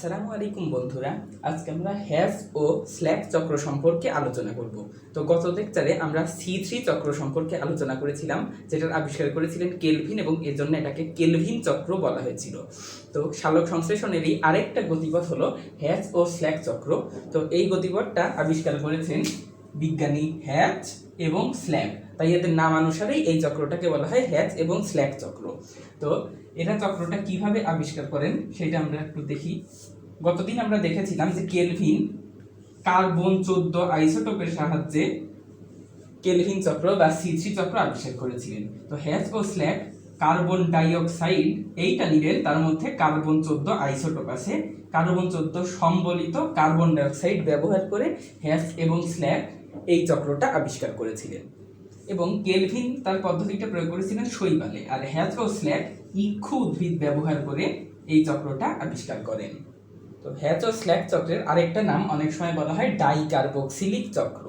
আসসালামু আলাইকুম বন্ধুরা, আজকে আমরা হ্যাশ ও স্ল্যাক চক্র সম্পর্কে আলোচনা করব। তো গত লেকচারে আমরা C3 চক্র সম্পর্কে আলোচনা করেছিলাম, যেটার আবিষ্কার করেছিলেন কেলভিন এবং এর জন্য এটাকে কেলভিন চক্র বলা হয়েছিল। তো সালোক সংশ্লেষণেরই আরেকটা গতিপথ হলো হ্যাশ ও স্ল্যাক চক্র। তো এই গতিপথটা আবিষ্কার করেছেন বিজ্ঞানী হ্যাচ এবং স্ল্যাক, তাই এদের নামানুসারেই এই চক্রটাকে বলা হয় হ্যাচ এবং স্ল্যাক চক্র। তো এরা চক্রটা কিভাবে আবিষ্কার করেন সেটা আমরা একটু দেখি। গতদিন আমরা দেখেছিলাম যে কেলভিন কার্বন 14 আইসোটোপের সাহায্যে কেলভিন চক্র বা C3 চক্র আবিষ্কার করেছিলেন। তো হ্যাচ ও স্ল্যাক কার্বন ডাইঅক্সাইড এইটা নিলেন, তার মধ্যে কার্বন 14 আইসোটোপ আছে। কার্বন 14 সম্বলিত কার্বন ডাইঅক্সাইড ব্যবহার করে হ্যাচ এবং স্ল্যাক এই চক্রটা আবিষ্কার করেছিলেন। এবং কেলভিন তার পদ্ধতিটা প্রয়োগ করেছিলেন শৈবালে, আর হ্যাচ ও স্ল্যাক ইক্ষু উদ্ভিদ ব্যবহার করে এই চক্রটা আবিষ্কার করেন। তো হ্যাচ ও স্ল্যাক চক্রের আরেকটা নাম অনেক সময় বলা হয় ডাইকার্বক্সিলিক চক্র।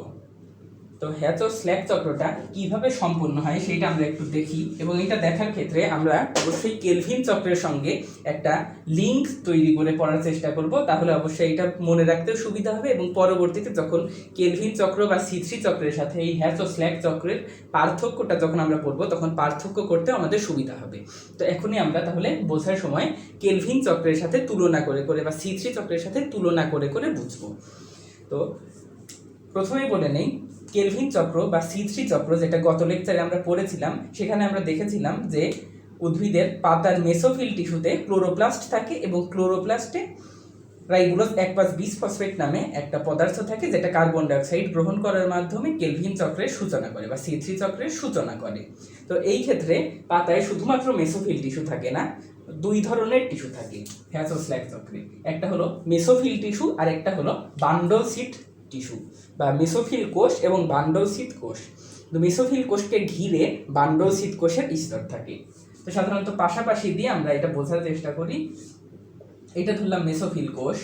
তো হ্যাচ ও স্ল্যাক চক্রটা কিভাবে সম্পন্ন হয় সেটা আমরা একটু দেখি, এবং এটা দেখার ক্ষেত্রে আমরা অবশ্যই কেলভিন চক্রের সঙ্গে একটা লিঙ্ক তৈরি করে পড়ার চেষ্টা করব, তাহলে অবশ্যই এটা মনে রাখতেও সুবিধা হবে এবং পরবর্তীতে যখন কেলভিন চক্র বা C3 চক্রের সাথে এই হ্যাচ ও স্ল্যাক চক্রের পার্থক্যটা যখন আমরা পড়বো তখন পার্থক্য করতে আমাদের সুবিধা হবে। তো এখনই আমরা তাহলে বোঝার সময় কেলভিন চক্রের সাথে তুলনা করে করে বা C3 চক্রের সাথে তুলনা করে করে বুঝবো। তো প্রথমেই বলে নেই, কেলভিন চক্র বা C3 চক্র যেটা গত লেকচারে আমরা পড়েছিলাম, সেখানে আমরা দেখেছিলাম যে উদ্ভিদের পাতার মেসোফিল টিস্যুতে ক্লোরোপ্লাস্ট থাকে এবং ক্লোরোপ্লাস্টে রাইবোলোজ 1,20-ফসফেট নামে একটা পদার্থ থাকে, যেটা কার্বন ডাইঅক্সাইড গ্রহণ করার মাধ্যমে কেলভিন চক্রের সূচনা করে বা C3 চক্রের সূচনা করে। তো এই ক্ষেত্রে পাতায় শুধুমাত্র মেসোফিল টিস্যু থাকে না, দুই ধরনের টিস্যু থাকে হ্যাচ ও স্ল্যাক চক্রে। একটা হলো মেসোফিল টিস্যু আর একটা হলো বান্ডলসিট টিস্যু বা মেসোফিল কোষ এবং বান্ডলসিট কোষ। তো মেসোফিল কোষকে ঘিরে বান্ডলসিট কোষের স্তর থাকে। তো সাধারণত পাশাপাশি দিয়ে আমরা এটা বোঝার চেষ্টা করি। এটা ধরলাম মেসোফিল কোষ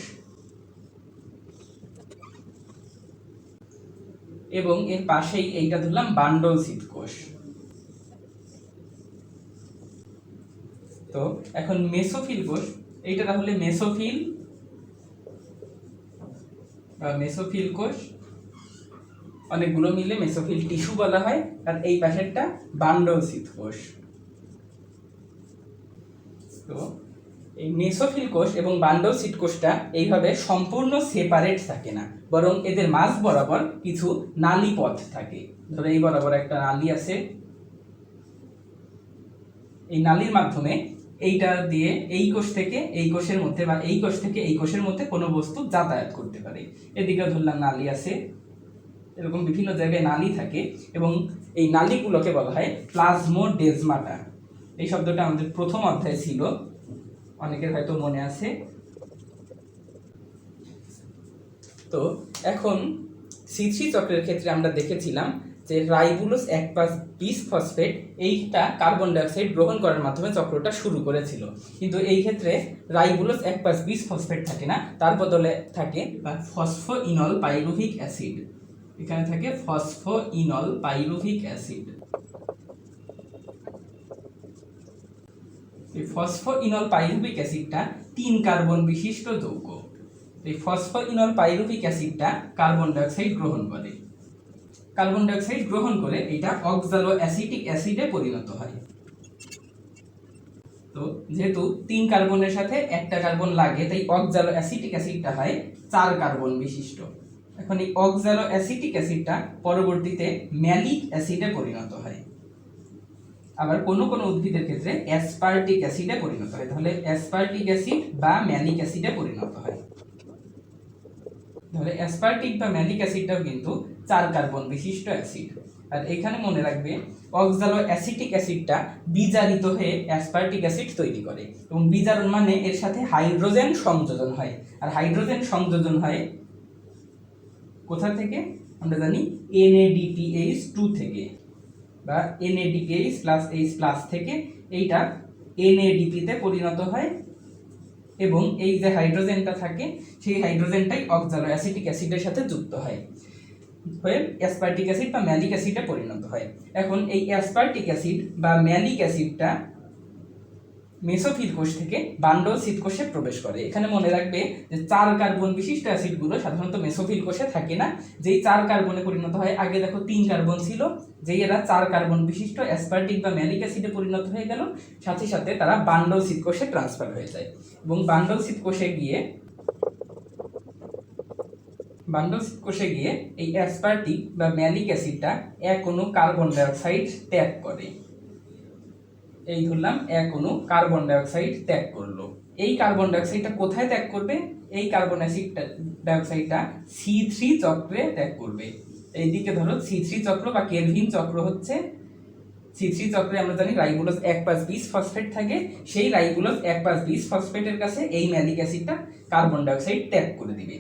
এবং এর পাশেই এইটা ধরলাম বান্ডলসিট কোষ। তো এখন মেসোফিল কোষ, এইটা তাহলে মেসোফিল বা মেসোফিল কোষ, অনেকগুলো মিলে মেসোফিল টিস্যু বলা হয়, আর এই পাশেরটা বান্ডলসিট কোষ। তো এই মেসোফিল কোষ এবং বান্ডলসিট কোষটা এইভাবে সম্পূর্ণ সেপারেট থাকে না, বরং এদের মাঝ বরাবর কিছু নালী পথ থাকে। ধরো এই বরাবর একটা নালী আছে, এই নালীর মাধ্যমে এইটা দিয়ে এই কোষ থেকে এই কোষের মধ্যে বা এই কোষ থেকে এই কোষের মধ্যে কোনো বস্তু যাতায়াত করতে পারে। এদিকে ধরলাম নালী আছে, এরকম বিভিন্ন জায়গায় নালী থাকে এবং এই নালীগুলোকে বলা হয় প্লাজমোডেজমাটা। এই শব্দটা আমাদের প্রথম অধ্যায়ে ছিল, অনেকের হয়তো মনে আছে। তো এখন C3 চক্রের ক্ষেত্রে আমরা দেখেছিলাম যে রাইবোলোজ 1,20-ফসফেট এইটা কার্বন ডাইঅক্সাইড গ্রহণ করার মাধ্যমে চক্রটা শুরু করেছিল, কিন্তু এই ক্ষেত্রে রাইবোলোজ 1,20-ফসফেট থাকে না, তার বদলে থাকে ফসফোইনল পাইরুভিক অ্যাসিড। এখানে থাকে ফসফোইনল পাইরুভিক অ্যাসিড। এই ফসফোইনল পাইরুভিক অ্যাসিডটা 3 কার্বন বিশিষ্ট যৌগ। এই ফসফোইনল পাইরুভিক অ্যাসিডটা কার্বন ডাইঅক্সাইড গ্রহণ করে। কার্বন ডাইঅক্সাইড গ্রহণ করে এটা অক্সালো অ্যাসিটিক অ্যাসিডে পরিণত হয়। তো যেহেতু 3 কার্বনের সাথে একটা কার্বন লাগে, তাই অক্সালো অ্যাসিটিক অ্যাসিডটা হয় 4 কার্বন বিশিষ্ট। এখন এই অক্সালো অ্যাসিটিক অ্যাসিডটা পরবর্তীতে ম্যালিক অ্যাসিডে পরিণত হয়। আবার কোনো কোনো উদ্ভিদের ক্ষেত্রে অ্যাসপার্টিক অ্যাসিডে পরিণত হয়, তাহলে অ্যাসপার্টিক অ্যাসিড বা ম্যালিক অ্যাসিডে পরিণত হয়। তাহলে অ্যাসপার্টিক বা ম্যালিক অ্যাসিডটাও কিন্তু 4 কার্বন বিশিষ্ট অ্যাসিড। আর এখানে মনে রাখবে অক্সালো অ্যাসিটিক অ্যাসিডটা বিজারিত হয়ে অ্যাসপার্টিক অ্যাসিড তৈরি করে, এবং বিজারণ মানে এর সাথে হাইড্রোজেন সংযোজন হয়। আর হাইড্রোজেন সংযোজন হয় কোথা থেকে আমরা জানি, NADPH2 থেকে বা NADPH+H+ থেকে। এইটা NADP তে পরিণত হয় এবং এই যে হাইড্রোজেনটা থাকে সেই হাইড্রোজেনটাই অক্সালো অ্যাসিটিক অ্যাসিডের সাথে যুক্ত হয় হয়ে অ্যাসপার্টিক অ্যাসিড বা ম্যালিক অ্যাসিডে পরিণত হয়। এখন এই অ্যাসপার্টিক অ্যাসিড বা ম্যালিক অ্যাসিডটা মেসোফিল কোষ থেকে বান্ডল শীত কোষে প্রবেশ করে। এখানে মনে রাখবে যে 4 কার্বন বিশিষ্ট অ্যাসিডগুলো সাধারণত মেসোফিল কোষে থাকে না, যেই 4 কার্বনে পরিণত হয়। আগে দেখো 3 কার্বন ছিল, যেই এরা 4 কার্বন বিশিষ্ট অ্যাসপার্টিক বা ম্যালিক অ্যাসিডে পরিণত হয়ে গেল, সাথে সাথে তারা বান্ডল শীত কোষে ট্রান্সফার হয়ে যায় এবং বান্ডল শীত কোষে গিয়ে এই অ্যাসপার্টিক বা ম্যালিক অ্যাসিডটা এক অণু কার্বন ডাইঅক্সাইড ত্যাগ করে। এই ধরলাম এক অণু কার্বন ডাইঅক্সাইড ত্যাগ করলো। এই কার্বন ডাইঅক্সাইডটা কোথায় ত্যাগ করবে? এই কার্বন ডাইঅক্সাইডটা C3 চক্রে ত্যাগ করবে। এইদিকে ধরো C3 চক্র বা কেলভিন চক্র হচ্ছে, C3 চক্রে আমরা জানি রাইবোলোজ 1,2 ফসফেট থাকে, সেই রাইবোলোজ 1,2 ফসফেটের কাছে এই ম্যালিক অ্যাসিডটা কার্বন ডাইঅক্সাইড ত্যাগ করে দিবে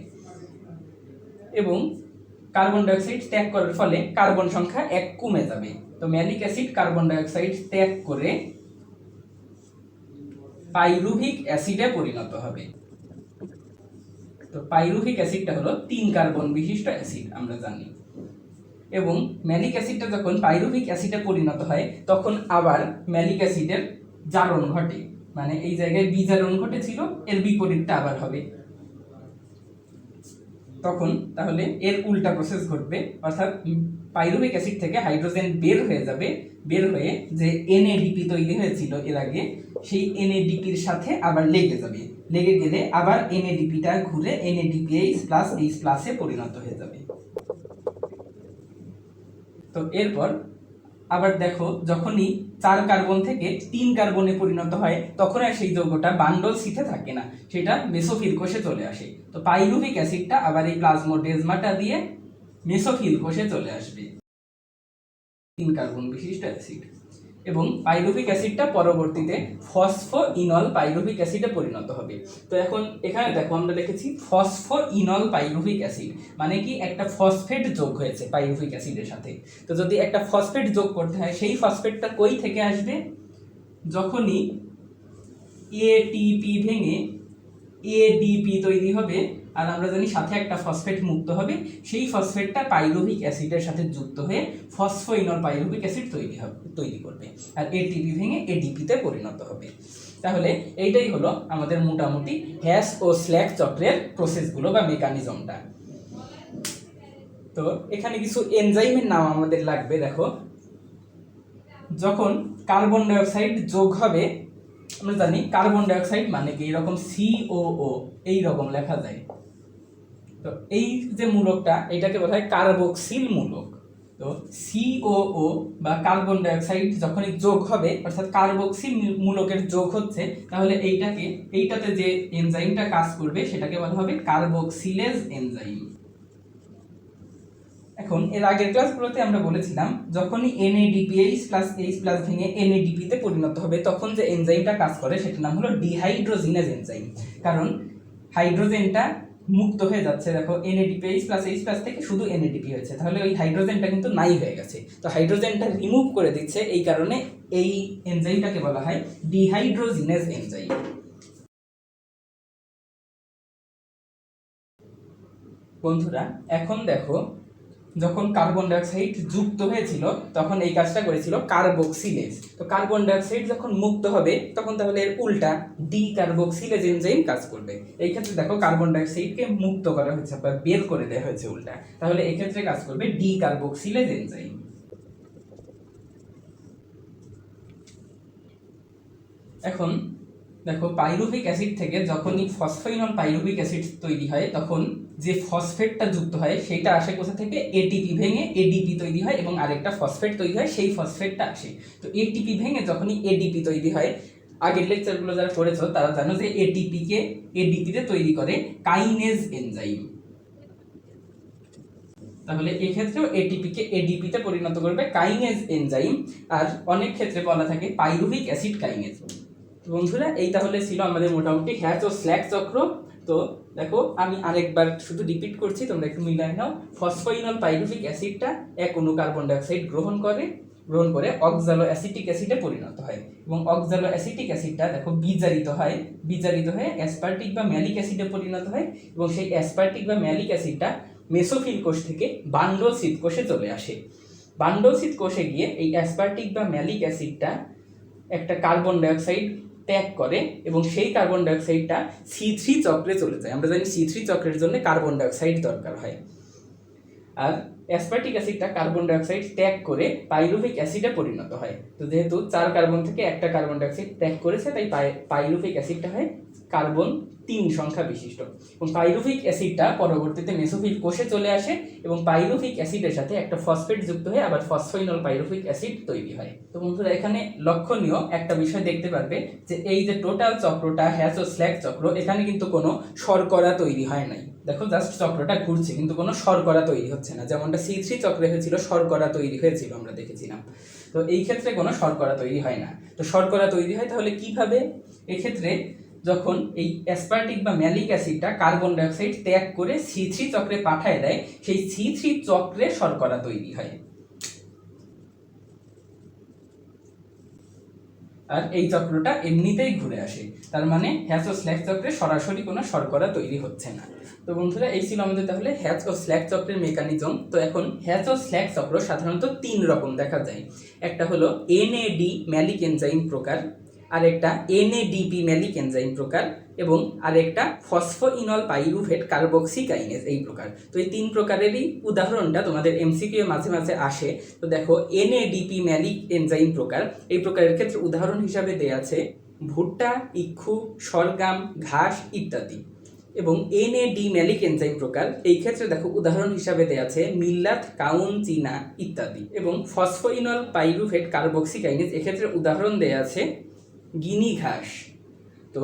এবং কার্বন ডাইঅক্সাইড ত্যাগ করার ফলে কার্বন সংখ্যা 1 কমে যাবে। তো ম্যালিক অ্যাসিড কার্বন ডাইঅক্সাইড ত্যাগ করে পাইরুভিক অ্যাসিডে পরিণত হবে। তো পাইরুভিক অ্যাসিডটা হলো 3 কার্বন বিশিষ্ট অ্যাসিড আমরা জানি। এবং ম্যালিক অ্যাসিডটা যখন পাইরুভিক অ্যাসিডে পরিণত হয় তখন আবার ম্যালিক অ্যাসিডের জারণ ঘটে, মানে এই জায়গায় বিজারণ ঘটেছিল, এর বিপরীতটা আবার হবে। তখন তাহলে এর উল্টা প্রসেস ঘটবে, অর্থাৎ পাইরুভিক অ্যাসিড থেকে হাইড্রোজেন বের হয়ে যাবে, বের হয়ে যে NADP তৈরি হয়েছিল এর আগে, সেই NADPর সাথে আবার লেগে যাবে, লেগে গেলে আবার NADPটা ঘুরে NADPH+H+ এ পরিণত হয়ে যাবে। তো এরপর আবার দেখো যখনই 4 কার্বন থেকে 3 কার্বনে পরিণত হয় তখন আর সেই যৌগটা বান্ডল শীথে থাকে না, সেটা মেসোফিল কোষে চলে আসে। তো পাইরুভিক অ্যাসিডটা আবার এই প্লাজমোডেজমাটা দিয়ে মেসোফিল কোষে চলে আসবে, 3 কার্বন বিশিষ্ট অ্যাসিড। এবং পাইরুভিক অ্যাসিডটা পরবর্তীতে ফসফোইনল পাইরুভিক অ্যাসিডে পরিণত হবে। তো এখন এখানে দেখো আমরা লিখেছি ফসফোইনল পাইরুভিক অ্যাসিড, মানে কি একটা ফসফেট যোগ হয়েছে পাইরুভিক অ্যাসিডের সাথে। তো যদি একটা ফসফেট যোগ করতে হয়, সেই ফসফেটটা কই থেকে আসবে? যখনই ATP ভেঙে ADP তৈরি হবে, আর আমরা জানি সাথে একটা ফসফেট মুক্ত হবে, সেই ফসফেটটা পাইরুভিক অ্যাসিডের সাথে যুক্ত হয়ে ফসফোইনল পাইরুভিক অ্যাসিড তৈরি করবে, আর ATP ভেঙে ADP তে পরিণত হবে। তাহলে এইটাই হলো আমাদের মোটামুটি হ্যাশ ও স্ল্যাক চক্রের প্রসেসগুলো বা মেকানিজমটা। তো এখানে কিছু এনজাইমের নাম আমাদের লাগবে। দেখো, যখন কার্বন ডাইঅক্সাইড যোগ হবে, আমরা জানি কার্বন ডাইঅক্সাইড মানে কি এরকম COO এই রকম লেখা যায়। তো এই যে মূলকটা, এটাকে বলা হয় কার্বক্সিল মূলক। তো COO বা কার্বন ডাইঅক্সাইড যখনই যোগ হবে, অর্থাৎ কার্বক্সিল মূলকের যোগ হচ্ছে, তাহলে এইটাতে যে এনজাইমটা কাজ করবে সেটাকে বলা হবে কার্বক্সিলেজ এনজাইম। এখন এর আগের ক্লাসগুলোতে আমরা বলেছিলাম যখনই NADPH+H+ ভেঙে NADP তে পরিণত হবে তখন যে এনজাইমটা কাজ করে সেটার নাম হলো ডিহাইড্রোজিনেজ এনজাইম। কারণ হাইড্রোজেনটা মুক্ত হয়ে যাচ্ছে, দেখো NADPH+H+ থেকে শুধু NADP হয়েছে, তাহলে ওই হাইড্রোজেনটা কিন্তু নাই হয়ে গেছে। তো হাইড্রোজেনটা রিমুভ করে দিচ্ছে, এই কারণে এই এনজাইমটাকে বলা হয় ডিহাইড্রোজিনেজ এনজাইম। বন্ধুরা, এখন দেখো যখন কার্বন ডাইঅক্সাইড যুক্ত হয়েছিল তখন এই কাজটা করেছিল কার্বক্সিলেজ। তো কার্বন ডাইঅক্সাইড যখন মুক্ত হবে তখন তাহলে এর উল্টা ডি কার্বক্সিলেজ এনজাইম কাজ করবে। এই ক্ষেত্রে দেখো কার্বন ডাইঅক্সাইডকে মুক্ত করা হয়েছে বা বের করে দেওয়া হয়েছে উল্টা, তাহলে এই ক্ষেত্রে কাজ করবে ডি কার্বক্সিলেজ এনজাইম। এখন দেখো পাইরুভিক অ্যাসিড থেকে যখনই ফসফোইনল পাইরুভিক অ্যাসিড তৈরি হয় তখন যে ফসফেটটা যুক্ত হয় সেটা আসে কোথা থেকে? ATP ভেঙে ADP তৈরি হয় এবং আরেকটা ফসফেট তৈরি হয়, সেই ফসফেটটা আসে। তো ATP ভেঙে যখনই ADP তৈরি হয়, আগের লেকচারগুলো যারা পড়েছো তারা জানো যে ATP কে ADP তে তৈরি করে কাইনেজ এনজাইম। তাহলে এই ক্ষেত্রেও ATP কে ADP তে পরিণত করবে কাইনেজ এনজাইম, আর অনেক ক্ষেত্রে বলা থাকে পাইরুভিক অ্যাসিড কাইনেজ। বন্ধুরা, এই তাহলে ছিল আমাদের মোটামুটি হ্যাচ ও স্ল্যাক চক্র। তো দেখো আমি আরেকবার শুধু রিপিট করছি, তোমরা একটু মিলাই নাও। ফসফোইনল পাইরুভিক অ্যাসিডটা এক অণু কার্বন ডাইঅক্সাইড গ্রহণ করে অক্সালো অ্যাসিটিক অ্যাসিডে পরিণত হয় এবং অক্সালো অ্যাসিটিক অ্যাসিডটা দেখো বিজারিত হয়ে অ্যাসপার্টিক বা ম্যালিক অ্যাসিডে পরিণত হয় এবং সেই অ্যাসপার্টিক বা ম্যালিক অ্যাসিডটা মেসোফিল কোষ থেকে বান্ডল শীত কোষে চলে আসে। বান্ডল শীত কোষে গিয়ে এই অ্যাসপার্টিক বা ম্যালিক অ্যাসিডটা একটা কার্বন ডাইঅক্সাইড ত্যাগ করে এবং সেই কার্বন ডাইঅক্সাইডটা C3 চক্রে চলে যায়। আমরা জানি C3 চক্রের জন্য কার্বন ডাইঅক্সাইড দরকার হয়। আর অ্যাসপার্টিক অ্যাসিডটা কার্বন ডাইঅক্সাইড ত্যাগ করে পাইরুভিক অ্যাসিডে পরিণত হয়। তো যেহেতু 4 কার্বন থেকে একটা কার্বন ডাইঅক্সাইড ত্যাগ করেছে, তাই পাইরুভিক অ্যাসিডটা হয় কার্বন 3 সংখ্যা বিশিষ্ট। এবং পাইরুভিক অ্যাসিডটা পরবর্তীতে মেসোফিল কোষে চলে আসে এবং পাইরুভিক অ্যাসিডের সাথে একটা ফসফেট যুক্ত হয়ে আবার ফসফোইনল পাইরুভিক অ্যাসিড তৈরি হয়। তো বন্ধুরা, এখানে লক্ষণীয় একটা বিষয় দেখতে পারবে যে এই যে টোটাল চক্রটা হ্যাচ ও স্ল্যাগ চক্র, এখানে কিন্তু কোনো শর্করা তৈরি হয় নাই। দেখো, জাস্ট চক্রটা ঘুরছে কিন্তু কোনো শর্করা তৈরি হচ্ছে না। যেমনটা C3 চক্রে হয়েছিল, শর্করা তৈরি হয়েছিল, আমরা দেখেছিলাম। তো এই ক্ষেত্রে কোনো শর্করা তৈরি হয় না। তো শর্করা তৈরি হয় তাহলে কিভাবে? এক্ষেত্রে যখন এই অ্যাসপার্টিক বা ম্যালিক অ্যাসিডটা কার্বন ডাইঅক্সাইড ত্যাগ করে C3 চক্রে পাঠায় দেয়, সেই C3 চক্রে শর্করা তৈরি হয়। আর এই চক্রটা এমনিতেই ঘুরে আসে, তার মানে হ্যাচ ও স্ল্যাগ চক্রে সরাসরি কোনো শর্করা তৈরি হচ্ছে না। তো বন্ধুরা, এই ছিল আমাদের তাহলে হ্যাচ ও স্ল্যাগ চক্রের মেকানিজম। তো এখন হ্যাচ ও স্ল্যাগ চক্র সাধারণত 3 রকম দেখা যায়। একটা হলো NAD ম্যালিক এনজাইম প্রকার, আরেকটা NADP ম্যালিক এনজাইম প্রকার, এবং আরেকটা ফসফোইনল পাইরুভেট কার্বক্সিকাইনেজ এই প্রকার। তো এই 3 প্রকারেরই উদাহরণটা তোমাদের MCQ মাঝে মাঝে আসে। তো দেখো, NADP ম্যালিক এনজাইম প্রকার, এই প্রকারের ক্ষেত্রে উদাহরণ হিসাবে দেয়া আছে ভুট্টা, ইক্ষু, সরগাম, ঘাস ইত্যাদি। এবং NAD ম্যালিক এনজাইম প্রকার, এই ক্ষেত্রে দেখো উদাহরণ হিসাবে দেয়া আছে মিল্লাত, কাউন, চীনা ইত্যাদি। এবং ফসফোইনল পাইরুভেট কার্বক্সিকাইনেজ, এক্ষেত্রে উদাহরণ দেয়া আছে গিনি ঘাস। তো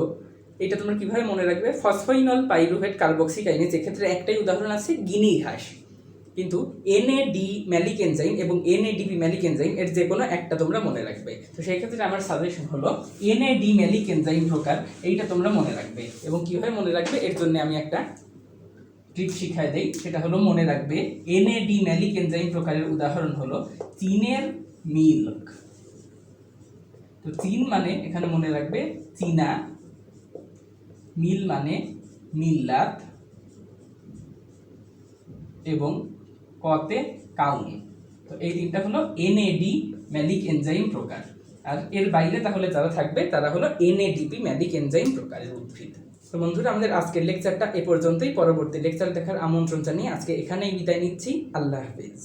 এটা তোমরা কিভাবে মনে রাখবে? ফসফোইনল পাইরুভেট কার্বক্সিকাইনেজ, এক্ষেত্রে একটাই উদাহরণ আছে গিনি ঘাস, কিন্তু NAD ম্যালিক এনজাইম এবং NADP ম্যালিক এনজাইম এর যে কোনো একটা তোমরা মনে রাখবে। তো সেই ক্ষেত্রে আমার সাজেশন হলো NAD ম্যালিক এনজাইম প্রকার, এইটা তোমরা মনে রাখবে। এবং কিভাবে মনে রাখবে এর জন্য আমি একটা ট্রিক শিখাই দেই, সেটা হলো মনে রাখবে NAD ম্যালিক এনজাইম প্রকারের উদাহরণ হলো চীনের মিল্ক। তো চীন মানে এখানে মনে রাখবে চীনা, মিল মানে মিল্লাত, এবং কতে কাউন। তো এই 3টা হলো NAD ম্যালিক এনজাইম প্রকার। আর এর বাইরে তাহলে যারা থাকবে তারা হলো NADP ম্যালিক এনজাইম প্রকারের উদ্ভিদ। তো বন্ধুরা, আমাদের আজকের লেকচারটা এ পর্যন্তই। পরবর্তী লেকচার দেখার আমন্ত্রণ জানিয়ে আজকে এখানেই বিদায় নিচ্ছি। আল্লাহ হাফেজ।